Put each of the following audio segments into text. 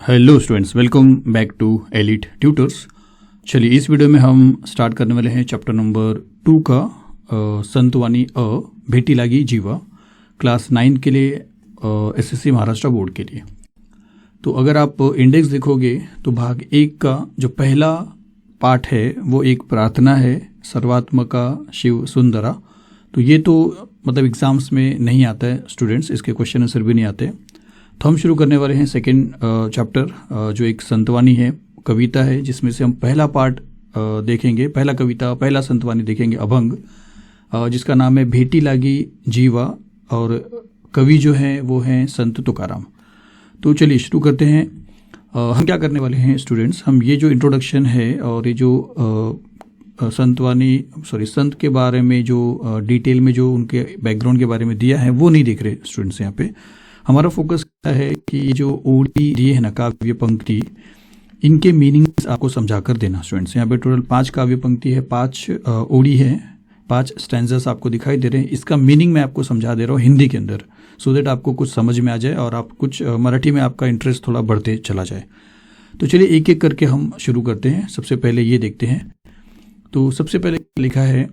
Hello students, welcome back to Elite Tutors. चलिए इस video में हम स्टार्ट करने वाले हैं चैप्टर नंबर 2 का संतवानी अ भेटी लागी जीवा, क्लास 9 के लिए एसएससी महाराष्ट्र बोर्ड के लिए। तो अगर आप इंडेक्स देखोगे तो भाग 1 का जो पहला पार्ट है वो एक प्रार्थना है, सर्वात्मका शिव सुंदरा। तो ये तो मतलब एग्जाम्स में नहीं आता है स्टूडेंट्स, इसके क्वेश्चन आंसर भी नहीं आते। तो हम शुरू करने वाले हैं सेकेंड चैप्टर जो एक संतवानी है, कविता है, जिसमें से हम पहला पार्ट देखेंगे, पहला कविता, पहला संतवानी देखेंगे, अभंग, जिसका नाम है भेटी लागी जीवा, और कवि जो हैं वो हैं संत तुकाराम। तो चलिए शुरू करते हैं। हम क्या करने वाले हैं स्टूडेंट्स, हम ये जो इंट्रोडक्शन है और ये जो संत के बारे में जो डिटेल में जो उनके बैकग्राउंड के बारे में दिया है वो नहीं देख रहे स्टूडेंट्स। यहाँ पे हमारा फोकस क्या है कि जो ओडी दिए है ना, काव्य पंक्ति, इनके मीनिंग्स आपको समझा कर देना स्टूडेंट्स। यहाँ पे टोटल 5 काव्य पंक्ति है, 5 ओडी है, 5 स्टैंजर्स आपको दिखाई दे रहे हैं। इसका मीनिंग मैं आपको समझा दे रहा हूँ हिंदी के अंदर, सो दैट आपको कुछ समझ में आ जाए और आप कुछ मराठी में आपका इंटरेस्ट थोड़ा बढ़ते चला जाए। तो चलिए एक एक करके हम शुरू करते हैं। सबसे पहले ये देखते हैं। तो सबसे पहले लिखा है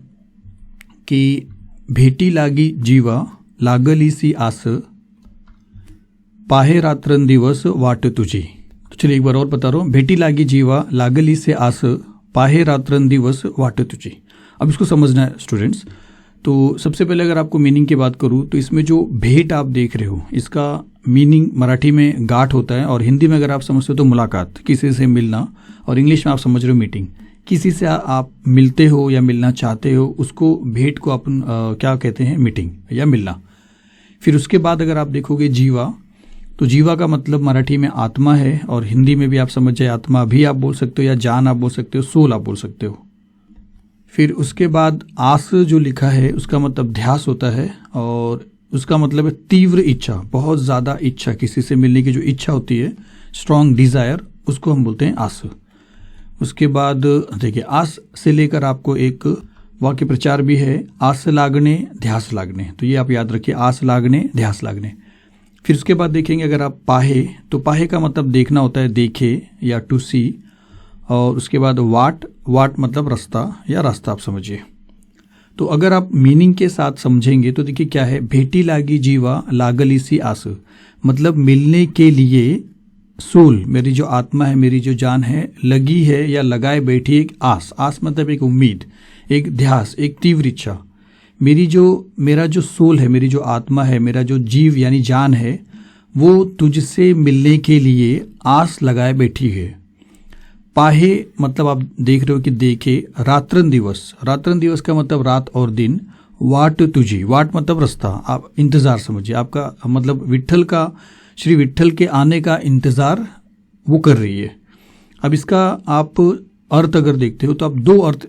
कि भेटी लागी जीवा लागली सी आस, पाहे रात्रंदिवस वाट तुझी। तो चलिए एक बार और बता रहा हूँ, भेटी लागी जीवा लागली से आस, पाहे रात्रंदिवस वाट तुझी। अब इसको समझना है स्टूडेंट्स। तो सबसे पहले अगर आपको मीनिंग की बात करूँ तो इसमें जो भेंट आप देख रहे हो, इसका मीनिंग मराठी में गाठ होता है, और हिंदी में अगर आप समझते हो तो मुलाकात, किसी से मिलना, और इंग्लिश में आप समझ रहे हो मीटिंग। किसी से आप मिलते हो या मिलना चाहते हो, उसको भेंट को अपन क्या कहते हैं, मीटिंग या मिलना। फिर उसके बाद अगर आप देखोगे जीवा, तो जीवा का मतलब मराठी में आत्मा है, और हिंदी में भी आप समझ जाए, आत्मा भी आप बोल सकते हो या जान आप बोल सकते हो, सोल आप बोल सकते हो। फिर उसके बाद आस जो लिखा है उसका मतलब ध्यास होता है, और उसका मतलब है तीव्र इच्छा, बहुत ज़्यादा इच्छा, किसी से मिलने की जो इच्छा होती है, स्ट्रॉन्ग डिज़ायर, उसको हम बोलते हैं आस। उसके बाद देखिए, आस से लेकर आपको एक वाक्य प्रचार भी है, आस लागने ध्यास लागने। तो ये आप याद रखिए, आस लागने ध्यास लागने। फिर उसके बाद देखेंगे अगर आप पाहे, तो पाहे का मतलब देखना होता है, देखे या टू सी। और उसके बाद वाट, वाट मतलब रास्ता या रास्ता आप समझिए। तो अगर आप मीनिंग के साथ समझेंगे तो देखिए क्या है, भेटी लागी जीवा लागली सी आस, मतलब मिलने के लिए सोल, मेरी जो आत्मा है, मेरी जो जान है, लगी है या लगाए बैठी एक आस। आस मतलब एक उम्मीद, एक ध्यास, एक तीव्र इच्छा। मेरा जो सोल है, मेरी जो आत्मा है, मेरा जो जीव यानी जान है, वो तुझसे मिलने के लिए आस लगाए बैठी है। पाहे मतलब आप देख रहे हो कि देखे, रात्रन दिवस, रात्रन दिवस का मतलब रात और दिन, वाट तुझी, वाट मतलब रास्ता, आप इंतजार समझिए, आपका मतलब विट्ठल का, श्री विट्ठल के आने का इंतजार वो कर रही है। अब इसका आप अर्थ अगर देखते हो तो आप 2 अर्थ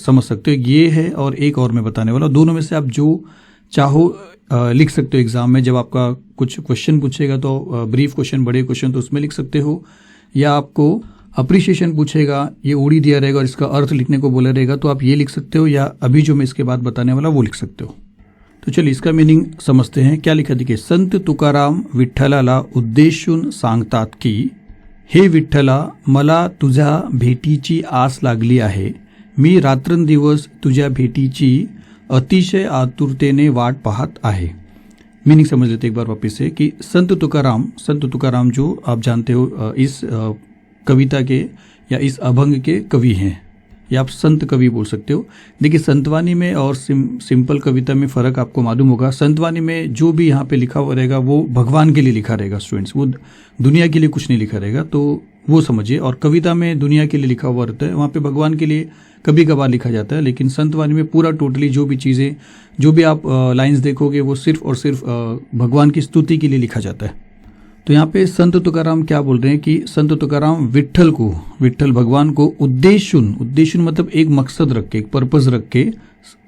समझ सकते हो, ये है और एक और मैं बताने वाला, दोनों में से आप जो चाहो लिख सकते हो एग्जाम में। जब आपका कुछ क्वेश्चन पूछेगा तो ब्रीफ क्वेश्चन, बड़े क्वेश्चन, तो उसमें लिख सकते हो, या आपको अप्रिशिएशन पूछेगा, ये ओडी दिया रहेगा और इसका अर्थ लिखने को बोला रहेगा, तो आप ये लिख सकते हो, या अभी जो मैं इसके बाद बताने वाला वो लिख सकते हो। तो चलिए इसका मीनिंग समझते हैं। क्या लिखा, देखिए, संत तुकाराम विठ्ठलाला उद्देशून सांगतात की, हे विठ्ठला, मला तुझ्या भेटीची आस लागली आहे, मी रात्रंदिवस तुझ्या भेटीची अतिशय आतुरतेने वाट पाहत आहे। मीनिंग समझ लेते एक बार वापस से कि संत तुकाराम जो आप जानते हो इस कविता के या इस अभंग के कवि हैं, या आप संत कवि बोल सकते हो। देखिए, संतवानी में और सिंपल कविता में फ़र्क आपको मालूम होगा। संतवानी में जो भी यहाँ पे लिखा हुआ रहेगा वो भगवान के लिए लिखा रहेगा स्टूडेंट्स, वो दुनिया के लिए कुछ नहीं लिखा रहेगा, तो वो समझिए। और कविता में दुनिया के लिए लिखा हुआ रहता है, वहाँ पे भगवान के लिए कभी कभार लिखा जाता है, लेकिन संतवानी में पूरा टोटली जो भी चीज़ें, जो भी आप लाइन्स देखोगे वो सिर्फ और सिर्फ भगवान की स्तुति के लिए लिखा जाता है। तो यहाँ पे संत तुकाराम क्या बोल रहे हैं कि संत तुकाराम विट्ठल भगवान को उद्देशून मतलब एक मकसद रख के, एक पर्पज रख के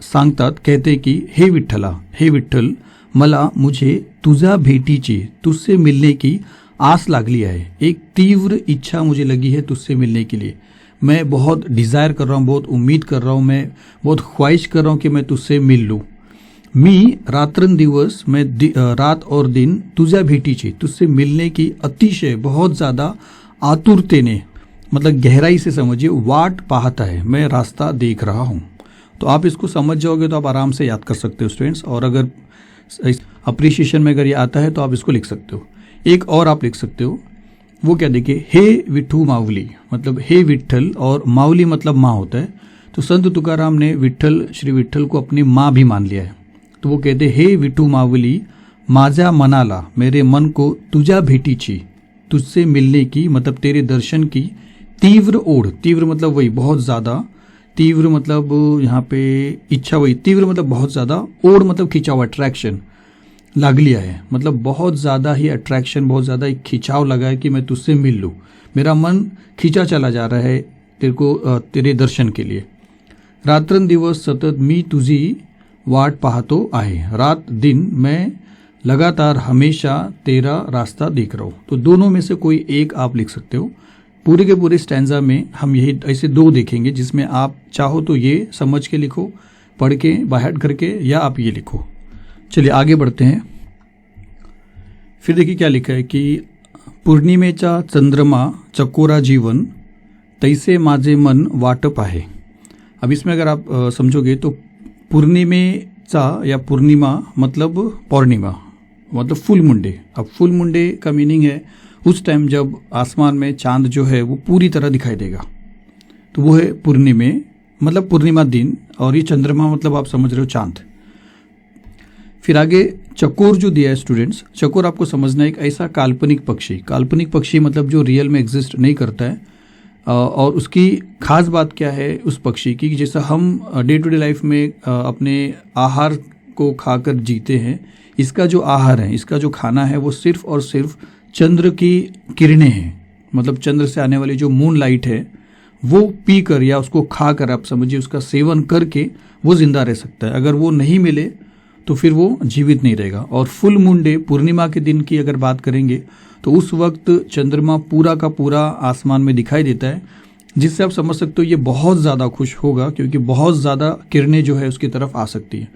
सांगतात, कहते कि हे विठ्ठला, हे विठ्ठल, मला, मुझे तुझा भेटीची, तुझसे मिलने की आस लागली है, एक तीव्र इच्छा मुझे लगी है तुझसे मिलने के लिए। मैं बहुत डिज़ायर कर रहा हूँ, बहुत उम्मीद कर रहा हूँ, मैं बहुत ख्वाहिश कर रहा हूँ कि मैं तुझसे मिल लूँ। मी रात्रंदिवस मैं रात और दिन तुझ्या भेटीची तुझसे मिलने की अतिशय बहुत ज़्यादा आतुरतेने मतलब गहराई से समझिए वाट पाहता है, मैं रास्ता देख रहा हूँ। तो आप इसको समझ जाओगे तो आप आराम से याद कर सकते हो स्टूडेंट्स। और अगर अप्रिशिएशन में अगर ये आता है तो आप इसको लिख सकते हो। एक और आप लिख सकते हो, वो क्या देखिए, हे विठू माऊली मतलब हे विठ्ठल, और माऊली मतलब माँ होता है। तो संत तुकाराम ने विठ्ठल श्री विठ्ठल को अपनी माँ भी मान लिया है। तो वो कहते हे विठू माऊली माझ्या मनाला, मेरे मन को तुझ्या भेटीची तुझसे मिलने की मतलब तेरे दर्शन की तीव्र ओढ़, तीव्र मतलब वही बहुत ज़्यादा, तीव्र मतलब यहाँ पे इच्छा, वही तीव्र मतलब बहुत ज़्यादा, ओढ़ मतलब खिंचाव अट्रैक्शन लागली है, मतलब बहुत ज़्यादा ही अट्रैक्शन, बहुत ज़्यादा एक खिंचाव लगा है कि मैं तुझसे मिल लूँ, मेरा मन खींचा चला जा रहा है तेरे को तेरे दर्शन के लिए। रात्रंदिवस सतत मी तुझी वाट पाहतो आहे, रात दिन मैं लगातार हमेशा तेरा रास्ता देख रहा हूँ। तो दोनों में से कोई एक आप लिख सकते हो। पूरे के पूरे स्टैंजा में हम यही ऐसे दो देखेंगे जिसमें आप चाहो तो ये समझ के लिखो, पढ़ के बाहर करके, या आप ये लिखो। चलिए आगे बढ़ते हैं। फिर देखिए क्या लिखा है कि पूर्णिमेचा चंद्रमा चकोरा जीवन तैसे माझे मन वाटप आहे। अब इसमें अगर आप समझोगे तो पूर्णिमेचा या पूर्णिमा मतलब पौर्णिमा मतलब फुल मुंडे। अब फुल मुंडे का मीनिंग है उस टाइम जब आसमान में चांद जो है वो पूरी तरह दिखाई देगा, तो वो है पूर्णिमे मतलब पूर्णिमा दिन, और ये चंद्रमा मतलब आप समझ रहे हो चांद। फिर आगे चकोर जो दिया है स्टूडेंट्स, चकोर आपको समझना है एक ऐसा काल्पनिक पक्षी, काल्पनिक पक्षी मतलब जो रियल में एग्जिस्ट नहीं करता है। और उसकी खास बात क्या है उस पक्षी की, जैसा हम डे टू डे लाइफ में अपने आहार को खाकर जीते हैं, इसका जो आहार है, इसका जो खाना है वो सिर्फ और सिर्फ चंद्र की किरणें हैं, मतलब चंद्र से आने वाली जो मून लाइट है वो पीकर या उसको खाकर आप समझिए उसका सेवन करके वो जिंदा रह सकता है। अगर वो नहीं मिले तो फिर वो जीवित नहीं रहेगा। और फुल मून डे पूर्णिमा के दिन की अगर बात करेंगे तो उस वक्त चंद्रमा पूरा का पूरा आसमान में दिखाई देता है, जिससे आप समझ सकते हो ये बहुत ज़्यादा खुश होगा क्योंकि बहुत ज़्यादा किरणें जो है उसकी तरफ आ सकती है।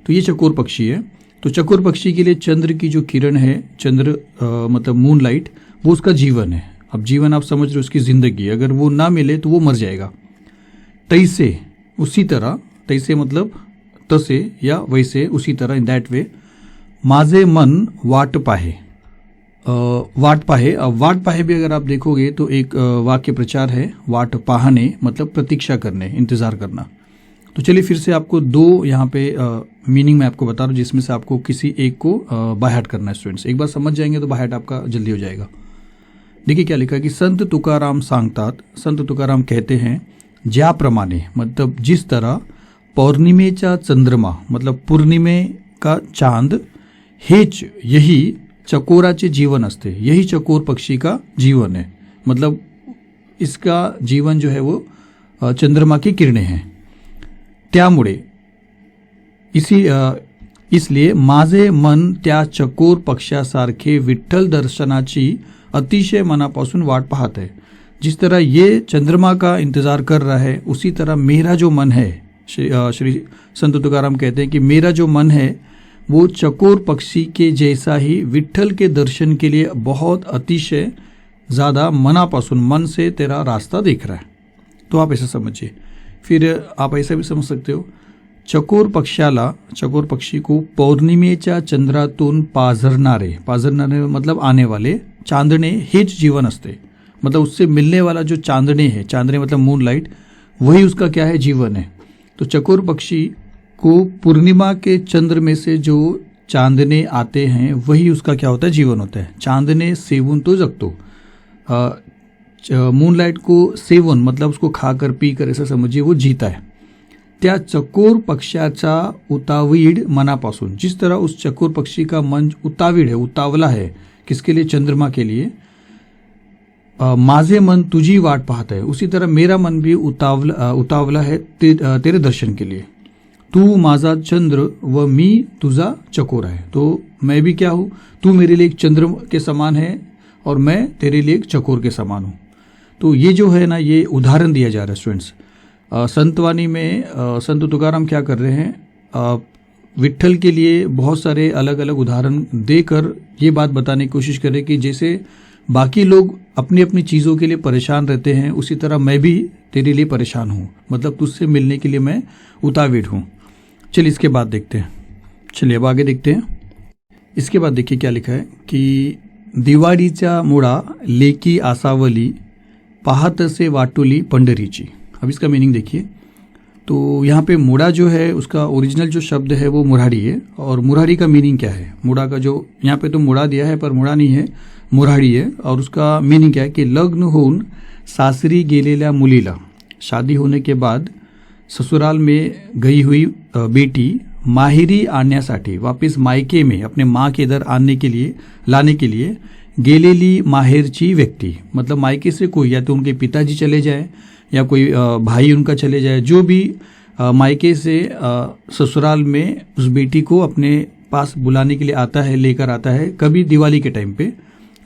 तो ये चकोर पक्षी है। तो चकोर पक्षी के लिए चंद्र की जो किरण है, चंद्र मतलब मून लाइट, वो उसका जीवन है। अब जीवन आप समझ रहे हो उसकी ज़िंदगी, अगर वो ना मिले तो वो मर जाएगा। तैसे उसी तरह, तैसे मतलब तसे या वैसे उसी तरह, इन दैट वे माझे मन वाट पाहे। वाट पाहे, अब वाट पाहे भी अगर आप देखोगे तो एक वाक्य प्रचार है, वाट पाहने मतलब प्रतीक्षा करने, इंतज़ार करना। तो चलिए फिर से आपको दो यहाँ पे मीनिंग मैं आपको बता रहा हूँ जिसमें से आपको किसी एक को बायहार्ट करना है स्टूडेंट्स। एक बार समझ जाएंगे तो बायहार्ट आपका जल्दी हो जाएगा। देखिए क्या लिखा है कि संत तुकाराम सांगतात, संत तुकाराम कहते हैं ज्याप्रमाणे मतलब जिस तरह पौर्णिमेचा चंद्रमा मतलब पूर्णिमे का चांद, हेच यही चकोराचे जीवन असते, यही चकोर पक्षी का जीवन है, मतलब इसका जीवन जो है वो चंद्रमा की किरणें हैं। त्यामुळे इसलिए माझे मन त्या चकोर पक्षासारखे विठ्ठल दर्शनाची अतिशय मनापासून वाट पाहत है। जिस तरह ये चंद्रमा का इंतजार कर रहा है उसी तरह मेरा जो मन है, श्री संत तुकाराम कहते हैं कि मेरा जो मन है वो चकोर पक्षी के जैसा ही विठ्ठल के दर्शन के लिए बहुत अतिशय ज़्यादा मनापासून, मन से तेरा रास्ता देख रहा है। तो आप ऐसा समझिए। फिर आप ऐसा भी समझ सकते हो, चकोर पक्षाला, चकोर पक्षी को पौर्णिमेच्या चंद्रातून पाझरणारे, पाझरणारे मतलब आने वाले, चांदणे हेच जीवन असते, मतलब उससे मिलने वाला जो चांदणे है, चांदणे मतलब मून लाइट, वही उसका क्या है, जीवन है। तो चकोर पक्षी को पूर्णिमा के चंद्र में से जो चांदने आते हैं वही उसका क्या होता है, जीवन होता है। चांदने सेवून तो जगतो, मूनलाइट को सेवन मतलब उसको खाकर पीकर ऐसा समझिए वो जीता है। त्या चकोर पक्षाचा उतावीड मनापासून, जिस तरह उस चकोर पक्षी का मन उतावीड है, उतावला है, किसके लिए, चंद्रमा के लिए, माझे मन तुझी वाट पाहता है, उसी तरह मेरा मन भी उतावला है तेरे दर्शन के लिए। तू माझा चंद्र व मी तुझा चकोर है, तो मैं भी क्या हूँ, तू मेरे लिए एक चंद्र के समान है और मैं तेरे लिए एक चकोर के समान हूँ। तो ये जो है ना, ये उदाहरण दिया जा रहा है स्टूडेंट्स। संतवाणी में संत तुकाराम क्या कर रहे हैं, विट्ठल के लिए बहुत सारे अलग अलग उदाहरण देकर ये बात बताने की कोशिश करें कि जैसे बाकी लोग अपनी अपनी चीज़ों के लिए परेशान रहते हैं, उसी तरह मैं भी तेरे लिए परेशान हूँ, मतलब तुझसे मिलने के लिए मैं उतावीड हूँ। चलिए इसके बाद देखते हैं। चलिए अब आगे देखते हैं। इसके बाद देखिए क्या लिखा है कि दिवाळीच्या मुळा लेकी आसावली पाहतसे वाटुली पंढरीची। अब इसका मीनिंग देखिए। तो यहाँ पे मुड़ा जो है उसका ओरिजिनल जो शब्द है वो मुरारी है, और मुरारी का मीनिंग क्या है? मुड़ा का जो यहाँ पे तो मुड़ा दिया है पर मुड़ा नहीं है, मुरारी है। और उसका मीनिंग क्या है कि लग्न होऊन सासरी गेलेल्या मुलीला, शादी होने के बाद ससुराल में गई हुई बेटी माहेरी आणण्यासाठी, वापस मायके में अपने माँ के इधर लाने के लिए गेलेली माहेरची व्यक्ति, मतलब मायके से कोई, या तो उनके पिताजी चले जाए या कोई भाई उनका चले जाए, जो भी मायके से ससुराल में उस बेटी को अपने पास बुलाने के लिए आता है, लेकर आता है कभी दिवाली के टाइम पे,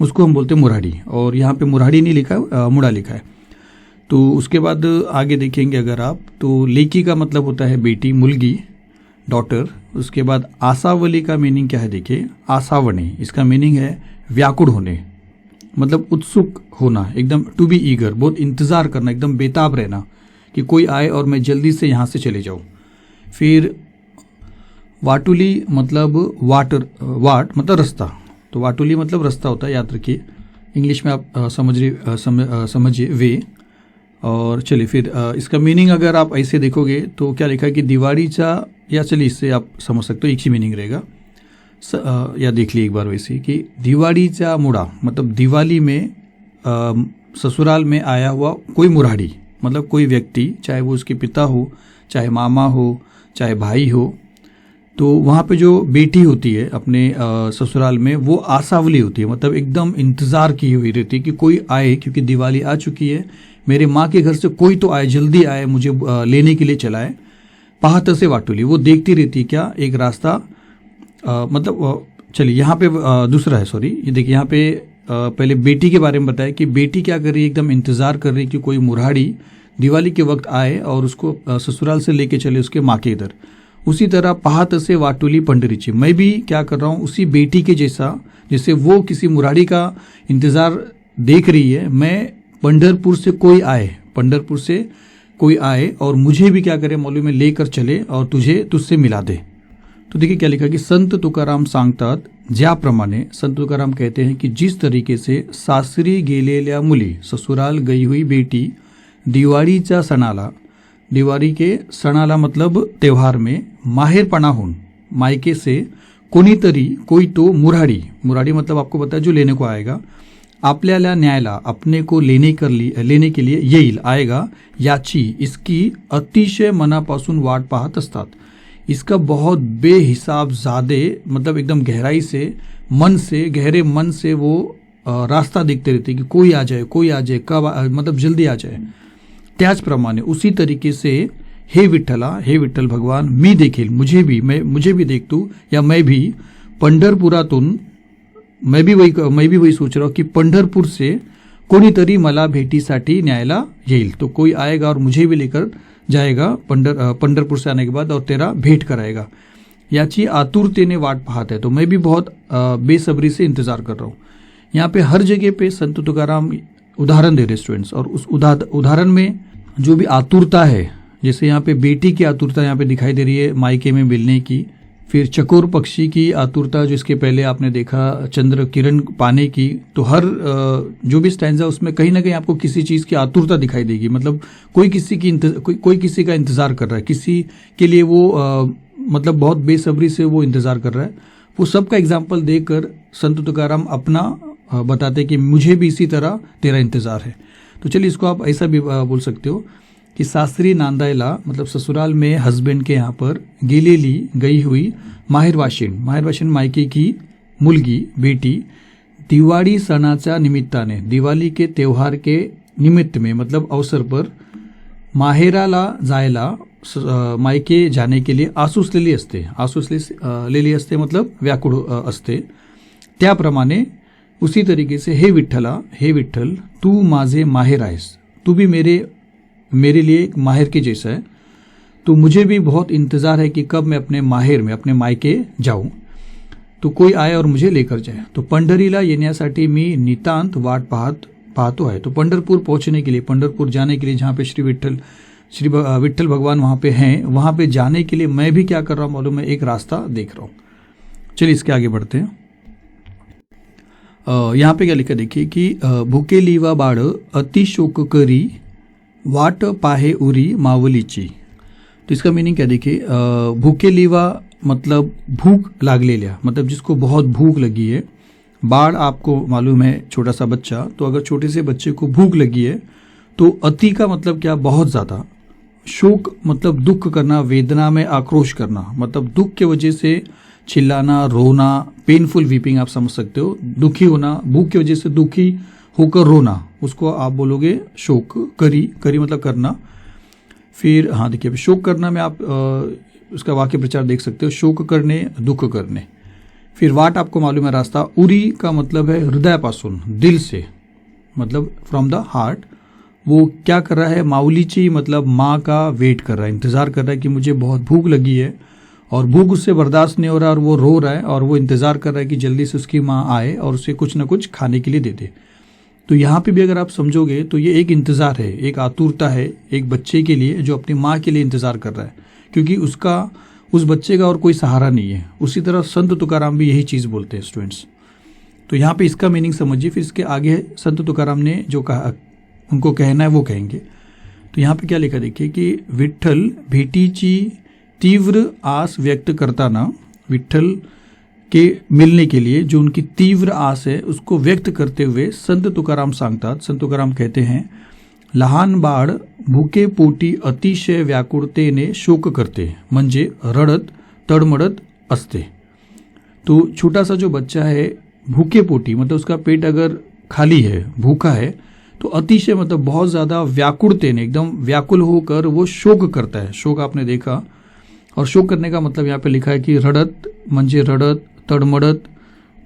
उसको हम बोलते हैं मुराड़ी। और यहाँ पे मुराड़ी नहीं लिखा है, मुड़ा लिखा है। तो उसके बाद आगे देखेंगे अगर आप, तो लेकी का मतलब होता है बेटी, मुलगी, डॉटर। उसके बाद आसावली का मीनिंग क्या है देखिए, आसावने, इसका मीनिंग है व्याकुल होने, मतलब उत्सुक होना, एकदम टू बी ईगर, बहुत इंतजार करना, एकदम बेताब रहना कि कोई आए और मैं जल्दी से यहाँ से चले जाऊँ। फिर वाटुली मतलब वाट मतलब रास्ता, तो वाटुली मतलब रास्ता होता है, याद रखिए। इंग्लिश में आप समझिए वे। और चलिए फिर इसका मीनिंग अगर आप ऐसे देखोगे तो क्या लिखा है कि दिवाळीचा, या चलिए इससे आप समझ सकते हो, एक ही मीनिंग रहेगा। या देख लीजिए एक बार वैसे कि दिवाळीचा मुड़ा मतलब दिवाली में ससुराल में आया हुआ कोई मुराड़ी, मतलब कोई व्यक्ति, चाहे वो उसके पिता हो, चाहे मामा हो, चाहे भाई हो। तो वहाँ पे जो बेटी होती है अपने ससुराल में, वो आसावली होती है, मतलब एकदम इंतज़ार की हुई रहती है कि कोई आए, क्योंकि दिवाली आ चुकी है, मेरे माँ के घर से कोई तो आए, जल्दी आए, मुझे लेने के लिए चलाए। पाहत से वाटुली, वो देखती रहती क्या एक रास्ता, मतलब चलिए यहाँ पे दूसरा है, सॉरी, ये देखिए यहाँ पे पहले बेटी के बारे में बताया कि बेटी क्या कर रही है, एकदम इंतजार कर रही है कि कोई मुराड़ी दिवाली के वक्त आए और उसको ससुराल से लेके चले उसके माँ के इधर। उसी तरह पाहत से वाटुली पंढरीची, मैं भी क्या कर रहा हूँ उसी बेटी के जैसा, जैसे वो किसी मुराड़ी का इंतजार देख रही है, मैं पंढरपुर से कोई आए और मुझे भी क्या करे मालूम है, लेकर चले और तुझसे मिला दे। तो देखिए क्या लिखा कि संत तुकाराम सांगतात, ज्याप्रमाणे संत तुकाराम कहते हैं कि जिस तरीके से सासरी गेलेल्या मुली, ससुराल गई हुई बेटी, दिवाळीच्या सणाला, दिवाली के सणाला मतलब त्योहार में, माहेरपणा होऊन, मायके से, कोणीतरी, कोई तो मुराड़ी मतलब आपको पता है जो लेने को आएगा, आपल्याला न्यायला, अपने को लेने के लिए येईल, आएगा, याची, इसकी अतिशय मनापासून वाट पाहत असतात, इसका बहुत बेहिसाब ज़्यादा, मतलब एकदम गहराई से, गहरे मन से वो रास्ता देखते रहते कि कोई आ जाए, कब मतलब जल्दी आ जाए। त्याचप्रमाणे उसी तरीके से हे विठ्ठल भगवान, मी देखील, मुझे भी देख तू, या मैं भी पंढरपुरातून, मैं भी वही सोच रहा हूँ कि पंढरपुर से कोणीतरी मला भेटीसाठी न्यायला येईल, तो कोई आएगा और मुझे भी लेकर जाएगा पंढरपुर से आने के बाद और तेरा भेंट कराएगा, याची आतुरतेने वाट पाहत है, तो मैं भी बहुत बेसब्री से इंतजार कर रहा हूँ। यहाँ पे हर जगह पे संत तुकाराम उदाहरण दे रहे स्टूडेंट्स, और उस उदाहरण में जो भी आतुरता है, जैसे यहाँ पे बेटी की आतुरता यहाँ पे दिखाई दे रही है मायके में मिलने की, फिर चकोर पक्षी की आतुरता जो इसके पहले आपने देखा चंद्र किरण पाने की, तो हर जो भी स्टैंजा उसमें कहीं ना कहीं आपको किसी चीज़ की आतुरता दिखाई देगी, मतलब कोई किसी का इंतजार कर रहा है, किसी के लिए वो मतलब बहुत बेसब्री से वो इंतजार कर रहा है। वो सबका एग्जाम्पल देकर संत तुकाराम अपना बताते कि मुझे भी इसी तरह तेरा इंतजार है। तो चलिए इसको आप ऐसा भी बोल सकते हो कि सासरी नांदायला, मतलब ससुराल में हस्बैंड के यहाँ पर गेलेली, गई हुई, माहेरवाशीण मायके की मुलगी, बेटी, दिवाळी सणाच्या निमित्ताने, दिवाली के त्योहार के निमित्त में, मतलब अवसर पर, माहेराला जायला, मायके जाने के लिए आसूसलेली असते, मतलब व्याकुळ असते। त्याप्रमाणे उसी तरीके से हे विठ्ठल, तू माझे माहेर आहेस, तू भी मेरे लिए एक माहेर के जैसा है, तो मुझे भी बहुत इंतज़ार है कि कब मैं अपने माहेर में अपने मायके जाऊं, तो कोई आए और मुझे लेकर जाए. तो पंढरीला येण्यासाठी मी नितांत वाट पाहतो आहे. तो पंढरपुर पहुंचने के लिए, पंढरपुर जाने के लिए, जहाँ पे श्री विट्ठल भगवान वहाँ पे हैं, वहाँ पे जाने के लिए मैं भी क्या कर रहा हूँ मालूम है, एक रास्ता देख रहा हूँ. चलिए इसके आगे बढ़ते हैं. यहाँ पे क्या लिखा देखिए कि भुकेली वा बाळ अति शोक करी वाट पाहे उरी मावलीची. तो इसका मीनिंग क्या देखिए, भूखेली वा मतलब भूख लागलेल्या, मतलब जिसको बहुत भूख लगी है. बाढ़ आपको मालूम है छोटा सा बच्चा, तो अगर छोटे से बच्चे को भूख लगी है तो अति का मतलब क्या, बहुत ज़्यादा. शोक मतलब दुख करना, वेदना में आक्रोश करना, मतलब दुख के वजह से चिल्लाना, रोना, पेनफुल वीपिंग आप समझ सकते हो. दुखी होना, भूख की वजह से दुखी होकर रोना, उसको आप बोलोगे शोक करी मतलब करना. फिर हाँ देखिए, शोक करना में आप उसका वाक्य प्रचार देख सकते हो, शोक करने, दुख करने. फिर वाट आपको मालूम है रास्ता. उरी का मतलब है हृदयापासून, दिल से, मतलब फ्रॉम द हार्ट. वो क्या कर रहा है, माऊलीची मतलब माँ का वेट कर रहा है, इंतज़ार कर रहा है कि मुझे बहुत भूख लगी है और भूख उससे बर्दाश्त नहीं हो रहा और वो रो रहा है और वो इंतज़ार कर रहा है कि जल्दी से उसकी माँ आए और उसे कुछ ना कुछ खाने के लिए दे दे. तो यहाँ पे भी अगर आप समझोगे तो ये एक इंतज़ार है, एक आतुरता है एक बच्चे के लिए जो अपनी माँ के लिए इंतज़ार कर रहा है, क्योंकि उस बच्चे का और कोई सहारा नहीं है. उसी तरह संत तुकाराम भी यही चीज़ बोलते हैं स्टूडेंट्स. तो यहाँ पे इसका मीनिंग समझिए. फिर इसके आगे संत तुकाराम ने जो कहा, उनको कहना है वो कहेंगे. तो यहाँ पे क्या लिखा देखिए कि विठ्ठल भेटीची तीव्र आस व्यक्त करताना, विठ्ठल के मिलने के लिए जो उनकी तीव्र आस है उसको व्यक्त करते हुए संत तुकाराम सांगतात, संत तुकाराम कहते हैं, लहान बाळ भुके पोटी अतिशय व्याकुळतेने शोक करते, म्हणजे रडत तडमडत असते. तो छोटा सा जो बच्चा है भूखे पोटी मतलब उसका पेट अगर खाली है, भूखा है, तो अतिशय मतलब बहुत ज़्यादा व्याकुळतेने, एकदम व्याकुल होकर वो शोक करता है. शोक आपने देखा, और शोक करने का मतलब यहाँ पे लिखा है कि रडत म्हणजे रडत, तडमडत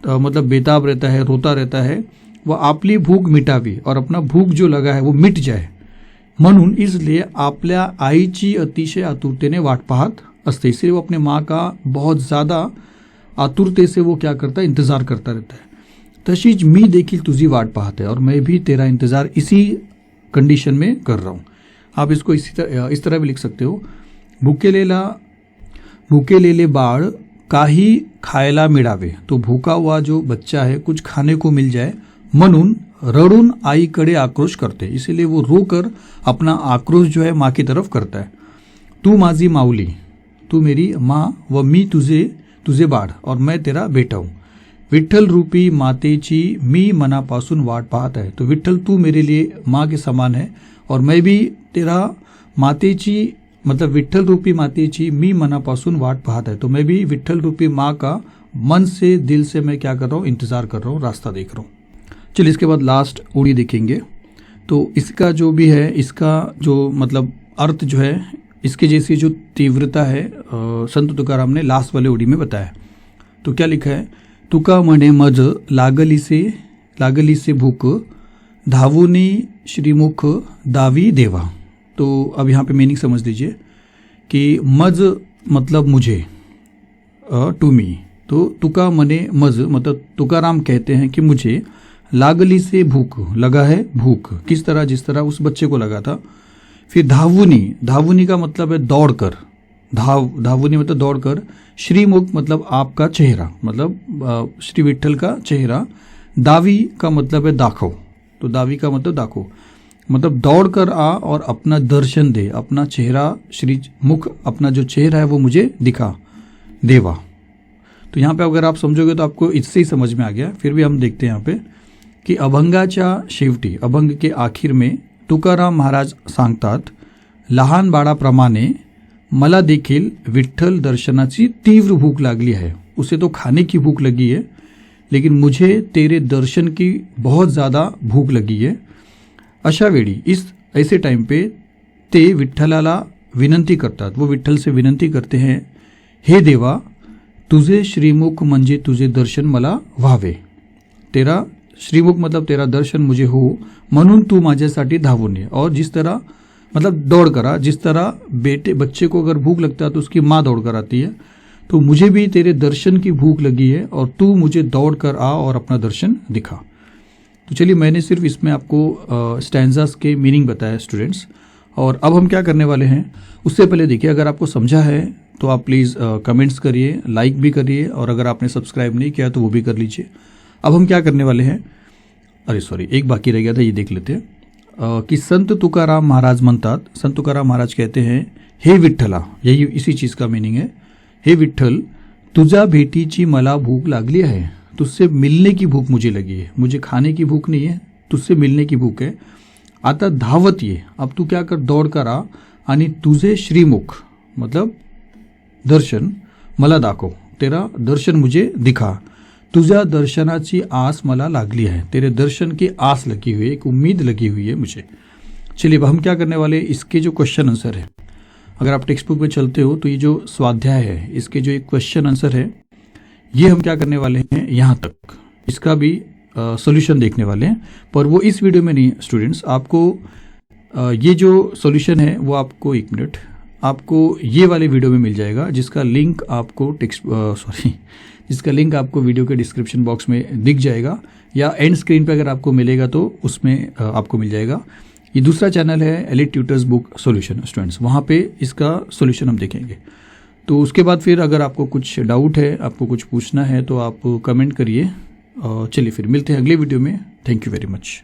मतलब बेताब रहता है, रोता रहता है. वह आपली भूख मिटावी और अपना भूख जो लगा है वो मिट जाए म्हणून इसलिए आपल्या आईची अतिशय आतुरतेने वाट पाहत असते. इसलिए वो अपने माँ का बहुत ज़्यादा आतुरते से वो क्या करता है, इंतज़ार करता रहता है. तशीच मी देखील तुझी वाट पाहत है और मैं भी तेरा इंतज़ार इसी कंडीशन में कर रहा हूँ. आप इसको इस तरह भी लिख सकते हो, भूकेलेले बाळ काही खायला मिळावे. तो भूखा हुआ जो बच्चा है कुछ खाने को मिल जाए, म्हणून रडून आईकडे आक्रोश करते, इसीलिए वो रोकर अपना आक्रोश जो है माँ की तरफ करता है. तू माझी माऊली, तू मेरी माँ, व मी तुझे बाळ और मैं तेरा बेटा हूँ. विठ्ठल रूपी मातेची मी मनापासून वाट पाहत आहे. तो विठ्ठल तू मेरे लिए माँ के समान है और मैं भी तेरा मातेची मतलब विठ्ठल रूपी मातेची मी मनापासून वाट पाहत है. तो मैं भी विठ्ठल रूपी माँ का मन से, दिल से मैं क्या कर रहा हूँ, इंतज़ार कर रहा हूँ, रास्ता देख रहा हूँ. चलिए इसके बाद लास्ट ओड़ी देखेंगे. तो इसका जो भी है, इसका जो मतलब अर्थ जो है, इसके जैसी जो तीव्रता है संत तुकाराम ने लास्ट वाले ओड़ी में बताया. तो क्या लिखा है, तुका म्हणे मज लागली से भूक धावुनी श्रीमुख दावी देवा. तो अब यहाँ पे मीनिंग समझ लीजिए कि मज मतलब मुझे, टू मी. तो तुका मने मज मतलब तुकाराम कहते हैं कि मुझे लागली से भूख, लगा है भूख, किस तरह, जिस तरह उस बच्चे को लगा था. फिर धावुनी का मतलब है दौड़कर, धावुनी मतलब दौड़कर. श्रीमुख मतलब आपका चेहरा, मतलब श्री विठ्ठल का चेहरा. दावी का मतलब है दाखव, तो दावी का मतलब दाखव, मतलब दौड़ कर आ और अपना दर्शन दे, अपना चेहरा, श्री मुख, अपना जो चेहरा है वो मुझे दिखा देवा. तो यहाँ पे अगर आप समझोगे तो आपको इससे ही समझ में आ गया. फिर भी हम देखते हैं यहाँ पे कि अभंगाच्या शेवटी, अभंग के आखिर में तुकाराम महाराज सांगतात, लहान बाळाप्रमाणे मला देखील विठ्ठल दर्शनाची तीव्र भूख लागली है. उसे तो खाने की भूख लगी है, लेकिन मुझे तेरे दर्शन की बहुत ज़्यादा भूख लगी है. अशा वेळी, ऐसे टाइम पे ते विठ्ठलाला विनंती करतात, वो विठ्ठल से विनंती करते हैं, हे देवा तुझे श्रीमुख म्हणजे तुझे दर्शन मला व्हावे. तेरा श्रीमुख मतलब तेरा दर्शन मुझे हो, म्हणून तू माझ्यासाठी धावून ये. और जिस तरह मतलब दौड़ कर आ। जिस तरह बच्चे को अगर भूख लगता है तो उसकी माँ दौड़ कर आती है, तो मुझे भी तेरे दर्शन की भूख लगी है और तू मुझे दौड़ कर आ और अपना दर्शन दिखा। तो चलिए, मैंने सिर्फ इसमें आपको स्टैंजास के मीनिंग बताया स्टूडेंट्स। और अब हम क्या करने वाले हैं, उससे पहले देखिए, अगर आपको समझा है तो आप प्लीज़ कमेंट्स करिए, लाइक भी करिए, और अगर आपने सब्सक्राइब नहीं किया तो वो भी कर लीजिए। अब हम क्या करने वाले हैं, अरे सॉरी, एक बाकी रह गया था, ये देख लेते हैं कि संत तुकाराम महाराज म्हणतात, संत तुकाराम महाराज कहते हैं, हे विठ्ठला, यही इसी चीज़ का मीनिंग है, हे विठ्ठल, तुझा भेटीची मला भूख लागली है। तुझसे मिलने की भूख मुझे लगी है, मुझे खाने की भूख नहीं है, तुझसे मिलने की भूख है। आता धावत ये, अब तू क्या कर, दौड़ कर आ, आणि तुझे श्रीमुख मतलब दर्शन मला दाखव, तेरा दर्शन मुझे दिखा। तुझ्या दर्शनाची आस मला लागली है, तेरे दर्शन की आस लगी हुई है, एक उम्मीद लगी हुई है मुझे। चलिए, अब हम क्या करने वाले हैं, इसके जो क्वेश्चन आंसर है, अगर आप टेक्स्ट बुक में चलते हो तो ये जो स्वाध्याय है, इसके जो एक क्वेश्चन आंसर है, ये हम क्या करने वाले हैं, यहाँ तक इसका भी सॉल्यूशन देखने वाले हैं। पर वो इस वीडियो में नहीं स्टूडेंट्स, आपको ये जो सॉल्यूशन है वो आपको, एक मिनट, आपको ये वाले वीडियो में मिल जाएगा, जिसका लिंक आपको जिसका लिंक आपको वीडियो के डिस्क्रिप्शन बॉक्स में दिख जाएगा, या एंड स्क्रीन पे अगर आपको मिलेगा तो उसमें आपको मिल जाएगा। ये दूसरा चैनल है elite tutors book solution students, वहाँ पे इसका सॉल्यूशन हम देखेंगे। तो उसके बाद फिर अगर आपको कुछ डाउट है, आपको कुछ पूछना है, तो आप कमेंट करिए। चलिए, फिर मिलते हैं अगले वीडियो में। Thank you very much.